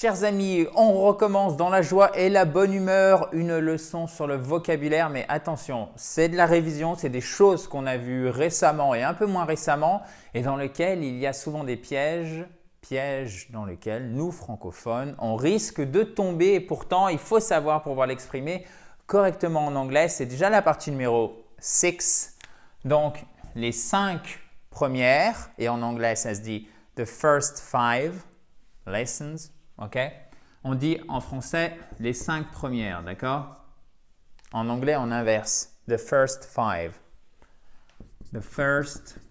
Chers amis, on recommence dans la joie et la bonne humeur, une leçon sur le vocabulaire, mais attention, c'est de la révision, c'est des choses qu'on a vues récemment et un peu moins récemment et dans lesquelles il y a souvent des pièges dans lesquels nous, francophones, on risque de tomber et pourtant, il faut savoir pouvoir l'exprimer correctement en anglais. C'est déjà la partie numéro 6, donc les 5 premières, et en anglais ça se dit « the first 5 lessons ». Okay? On dit en français les 5 premières, d'accord? En anglais, on inverse. The first 5. The first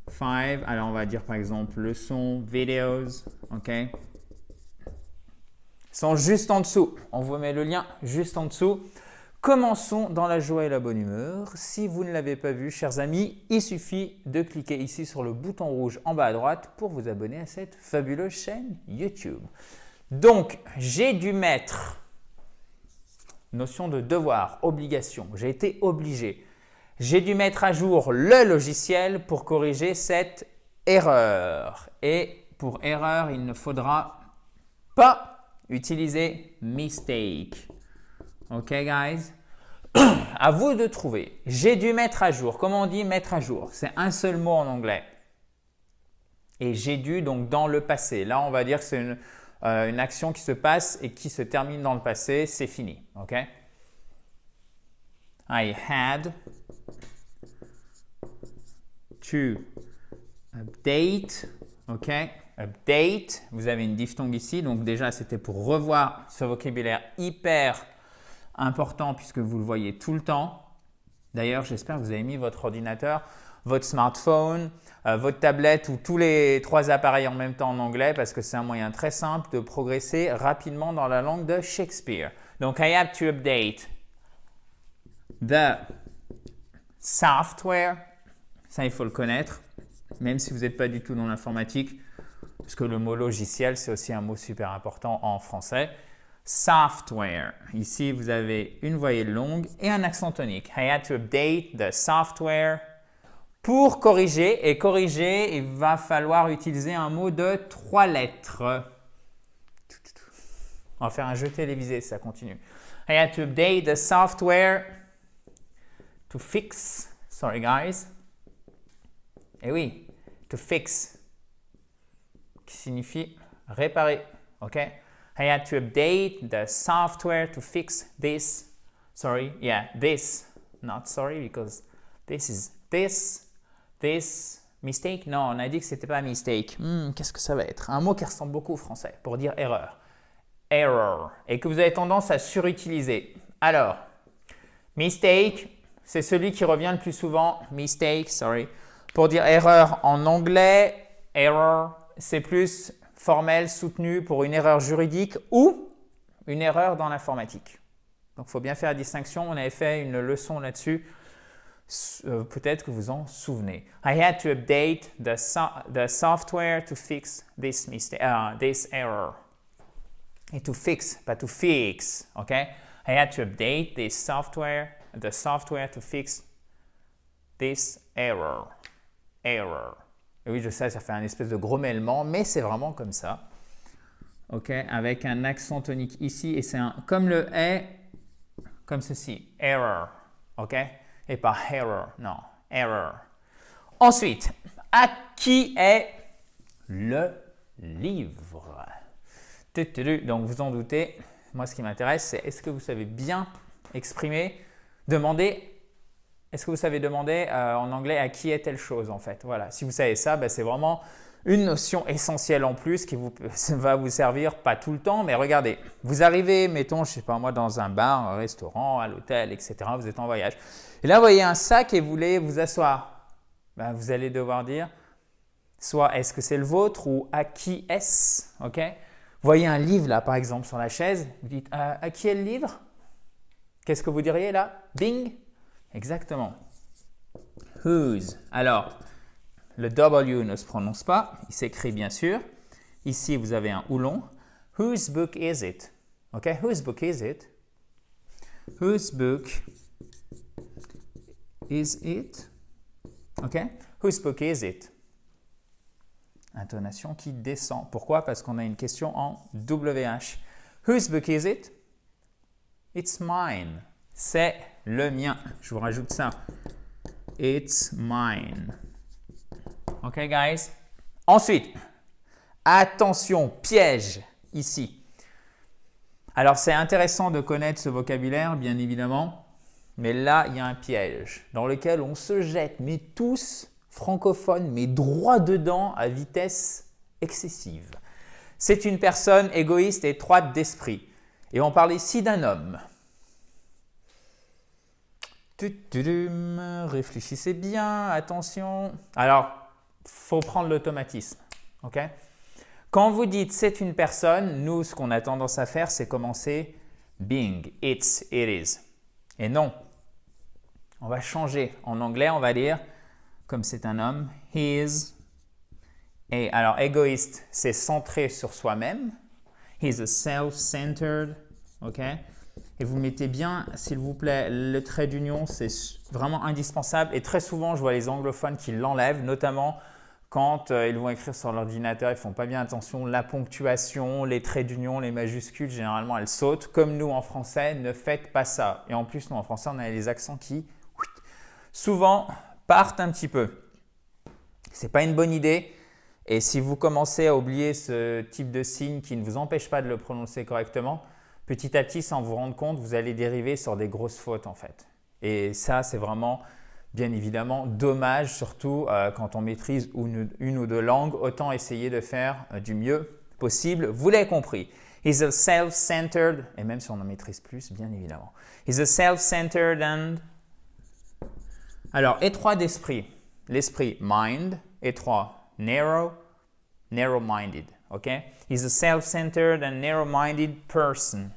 5. Alors, on va dire par exemple leçons, videos, ok? Ils sont juste en dessous. On vous met le lien juste en dessous. Commençons dans la joie et la bonne humeur. Si vous ne l'avez pas vu, chers amis, il suffit de cliquer ici sur le bouton rouge en bas à droite pour vous abonner à cette fabuleuse chaîne YouTube. Donc, j'ai dû mettre notion de devoir, obligation. J'ai été obligé. J'ai dû mettre à jour le logiciel pour corriger cette erreur. Et pour erreur, il ne faudra pas utiliser mistake. Ok, guys? À vous de trouver. J'ai dû mettre à jour. Comment on dit mettre à jour? C'est un seul mot en anglais. Et j'ai dû donc dans le passé. Là, on va dire que c'est une action qui se passe et qui se termine dans le passé. C'est fini. Ok? I had to update. Ok? Update. Vous avez une diphtongue ici. Donc déjà, c'était pour revoir ce vocabulaire hyper important puisque vous le voyez tout le temps. D'ailleurs, j'espère que vous avez mis votre ordinateur, votre smartphone, votre tablette ou tous les 3 appareils en même temps en anglais parce que c'est un moyen très simple de progresser rapidement dans la langue de Shakespeare. Donc, I have to update the software. Ça, il faut le connaître, même si vous n'êtes pas du tout dans l'informatique, parce que le mot logiciel, c'est aussi un mot super important en français. Software. Ici, vous avez une voyelle longue et un accent tonique. I had to update the software. Pour corriger, et corriger, il va falloir utiliser un mot de 3 lettres. On va faire un jeu télévisé si ça continue. I had to update the software to fix. Sorry, guys. Eh oui, to fix, qui signifie réparer. OK? I had to update the software to fix this. Sorry, yeah, this. Not sorry because this is this. This mistake. Non, on a dit que c'était pas mistake. Qu'est-ce que ça va être? Un mot qui ressemble beaucoup au français pour dire erreur. Error. Et que vous avez tendance à surutiliser. Alors, mistake, c'est celui qui revient le plus souvent. Mistake, sorry. Pour dire erreur en anglais, error, c'est plus formel, soutenu pour une erreur juridique ou une erreur dans l'informatique. Donc, il faut bien faire la distinction. On avait fait une leçon là-dessus. Peut-être que vous en souvenez. I had to update the software to fix this error. Et to fix, pas to fix. OK? I had to update the software to fix this error. Error. Et oui, je sais, ça fait un espèce de grommellement, mais c'est vraiment comme ça. OK? Avec un accent tonique ici, et c'est comme le « est », comme ceci. Error. OK? Et pas « error », non. Error. Ensuite, à qui est le livre? Donc, vous en doutez, moi, ce qui m'intéresse, c'est est-ce que vous savez bien exprimer, demander. Est-ce que vous savez demander en anglais à qui est telle chose en fait? Voilà, si vous savez ça, c'est vraiment une notion essentielle en plus qui va vous servir pas tout le temps, mais regardez, vous arrivez, mettons, je ne sais pas moi, dans un bar, un restaurant, à l'hôtel, etc. Vous êtes en voyage. Et là, vous voyez un sac et vous voulez vous asseoir. Vous allez devoir dire soit est-ce que c'est le vôtre ou à qui est-ce? Ok? Vous voyez un livre là, par exemple, sur la chaise. Vous dites à qui est le livre? Qu'est-ce que vous diriez là? Bing! Exactement. Whose. Alors, le W ne se prononce pas, il s'écrit bien sûr. Ici, vous avez un oulon. Whose book is it? OK, whose book is it? Whose book is it? OK, whose book is it? intonation qui descend. Pourquoi? Parce qu'on a une question en WH. Whose book is it? It's mine. C'est le mien. Je vous rajoute ça. It's mine. OK, guys? Ensuite, attention, piège, ici. Alors, c'est intéressant de connaître ce vocabulaire, bien évidemment, mais là, il y a un piège dans lequel on se jette, mais tous francophones, mais droit dedans à vitesse excessive. C'est une personne égoïste et étroite d'esprit. Et on parle ici d'un homme. Réfléchissez bien, attention. Alors, il faut prendre l'automatisme. OK? Quand vous dites c'est une personne, nous, ce qu'on a tendance à faire, c'est commencer being, it's, it is. Et non, on va changer. En anglais, on va dire, comme c'est un homme, his. Et alors, égoïste, c'est centré sur soi-même. He's a self-centered. OK? Et vous mettez bien, s'il vous plaît, le trait d'union, c'est vraiment indispensable. Et très souvent, je vois les anglophones qui l'enlèvent, notamment quand ils vont écrire sur l'ordinateur, ils ne font pas bien attention. La ponctuation, les traits d'union, les majuscules, généralement, elles sautent. Comme nous, en français, ne faites pas ça. Et en plus, nous, en français, on a les accents qui, souvent, partent un petit peu. Ce n'est pas une bonne idée. Et si vous commencez à oublier ce type de signe qui ne vous empêche pas de le prononcer correctement, petit à petit, sans vous rendre compte, vous allez dériver sur des grosses fautes, en fait. Et ça, c'est vraiment, bien évidemment, dommage, surtout quand on maîtrise une ou deux langues. Autant essayer de faire du mieux possible. Vous l'avez compris. He's a self-centered, et même si on en maîtrise plus, bien évidemment. He's a self-centered and… Alors, étroit d'esprit. L'esprit, mind. Étroit, narrow. Narrow-minded. OK? He's a self-centered and narrow-minded person.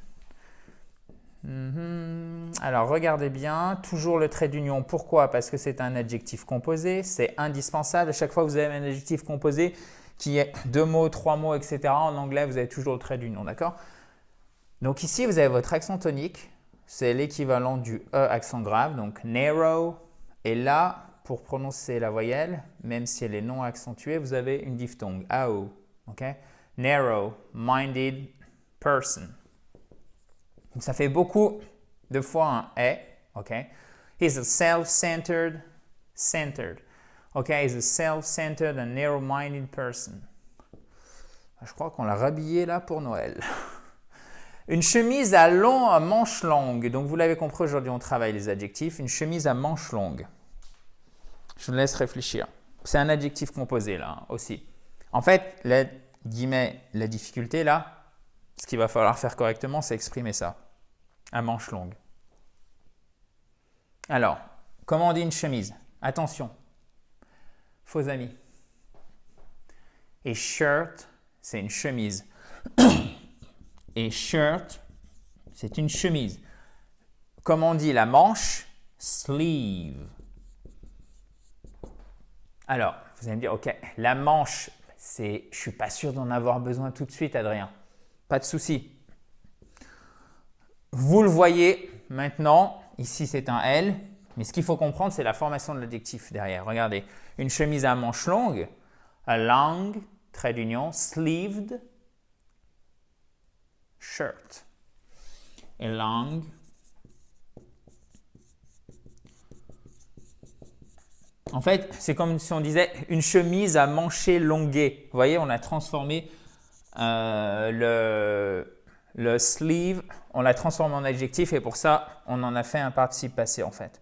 Alors, regardez bien, toujours le trait d'union. Pourquoi? Parce que c'est un adjectif composé, c'est indispensable. À chaque fois que vous avez un adjectif composé qui est 2 mots, 3 mots, etc., en anglais, vous avez toujours le trait d'union, d'accord? Donc ici, vous avez votre accent tonique. C'est l'équivalent du E accent grave, donc narrow. Et là, pour prononcer la voyelle, même si elle est non accentuée, vous avez une diphtongue, AO. OK? Narrow-minded person. Donc, ça fait beaucoup de fois un « est ». OK? He's a self-centered, centered. OK? He's a self-centered and narrow-minded person. Je crois qu'on l'a rhabillé là pour Noël. Une chemise à manches longues. Donc, vous l'avez compris, aujourd'hui, on travaille les adjectifs. Une chemise à manches longues. Je vous laisse réfléchir. C'est un adjectif composé là aussi. En fait, la difficulté là, ce qu'il va falloir faire correctement, c'est exprimer ça. À manches longues. Alors, comment on dit une chemise? Attention. Faux amis. Et shirt, c'est une chemise. Et shirt, c'est une chemise. Comment on dit la manche? Sleeve. Alors, vous allez me dire, ok, la manche, je ne suis pas sûr d'en avoir besoin tout de suite, Adrien. Pas de souci. Vous le voyez maintenant, ici c'est un L, mais ce qu'il faut comprendre, c'est la formation de l'adjectif derrière. Regardez, une chemise à manches longues, a long, trait d'union, sleeved, shirt. A long, en fait, c'est comme si on disait une chemise à mancher longué. Vous voyez, on a transformé le sleeve, on l'a transformé en adjectif et pour ça, on en a fait un participe passé en fait.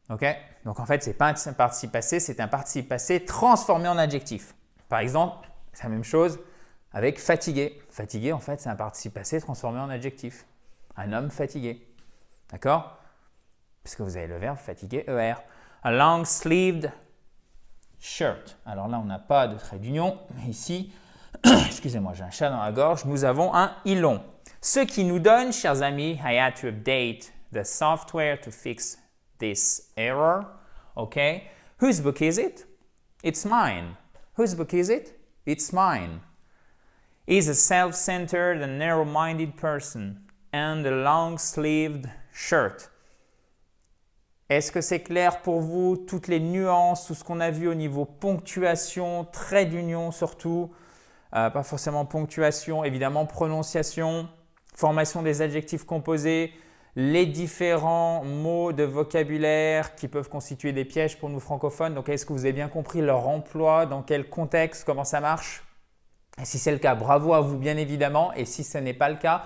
OK? Donc en fait, ce n'est pas un participe passé, c'est un participe passé transformé en adjectif. Par exemple, c'est la même chose avec fatigué. Fatigué, en fait, c'est un participe passé transformé en adjectif. Un homme fatigué. D'accord? Puisque vous avez le verbe fatigué, ER. A long-sleeved shirt. Alors là, on n'a pas de trait d'union, mais ici, excusez-moi, j'ai un chat dans la gorge, nous avons un « ilon ». Ce qui nous donne, chers amis, I had to update the software to fix this error. Okay. Whose book is it? It's mine. Whose book is it? It's mine. He's a self-centered and narrow-minded person and a long-sleeved shirt. Est-ce que c'est clair pour vous? Toutes les nuances, tout ce qu'on a vu au niveau ponctuation, trait d'union surtout, pas forcément ponctuation, évidemment prononciation, formation des adjectifs composés, les différents mots de vocabulaire qui peuvent constituer des pièges pour nous francophones. Donc, est-ce que vous avez bien compris leur emploi, dans quel contexte, comment ça marche? Et si c'est le cas, bravo à vous bien évidemment. Et si ce n'est pas le cas,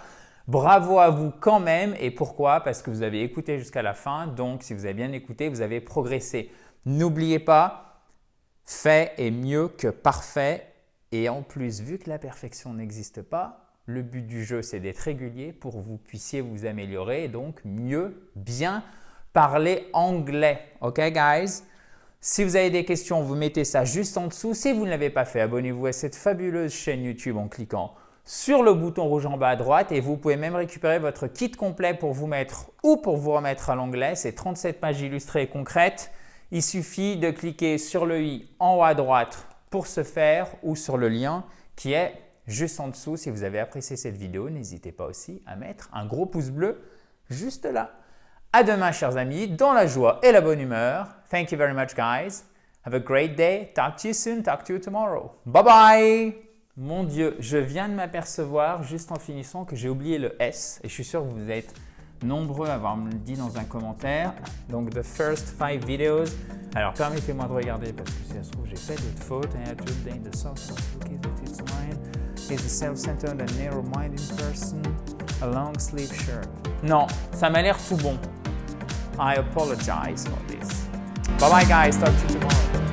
bravo à vous quand même. Et pourquoi? Parce que vous avez écouté jusqu'à la fin. Donc, si vous avez bien écouté, vous avez progressé. N'oubliez pas, fait est mieux que parfait. Et en plus, vu que la perfection n'existe pas, le but du jeu, c'est d'être régulier pour que vous puissiez vous améliorer et donc mieux, bien parler anglais. OK, guys? Si vous avez des questions, vous mettez ça juste en dessous. Si vous ne l'avez pas fait, abonnez-vous à cette fabuleuse chaîne YouTube en cliquant sur le bouton rouge en bas à droite et vous pouvez même récupérer votre kit complet pour vous mettre ou pour vous remettre à l'anglais. C'est 37 pages illustrées et concrètes. Il suffit de cliquer sur le i en haut à droite pour ce faire ou sur le lien qui est juste en dessous. Si vous avez apprécié cette vidéo, n'hésitez pas aussi à mettre un gros pouce bleu juste là. À demain, chers amis, dans la joie et la bonne humeur. Thank you very much, guys. Have a great day. Talk to you soon. Talk to you tomorrow. Bye bye. Mon Dieu, je viens de m'apercevoir juste en finissant que j'ai oublié le S et je suis sûr que vous êtes nombreux à avoir me le dit dans un commentaire. Donc, the first 5 videos. Alors, permettez-moi de regarder parce que si ça se trouve, j'ai fait d'autres fautes. And today, the source of its mind is a self-centered and narrow-minded person, a long-sleeve shirt. Non, ça m'a l'air tout bon. I apologize for this. Bye bye, guys. Talk to you tomorrow.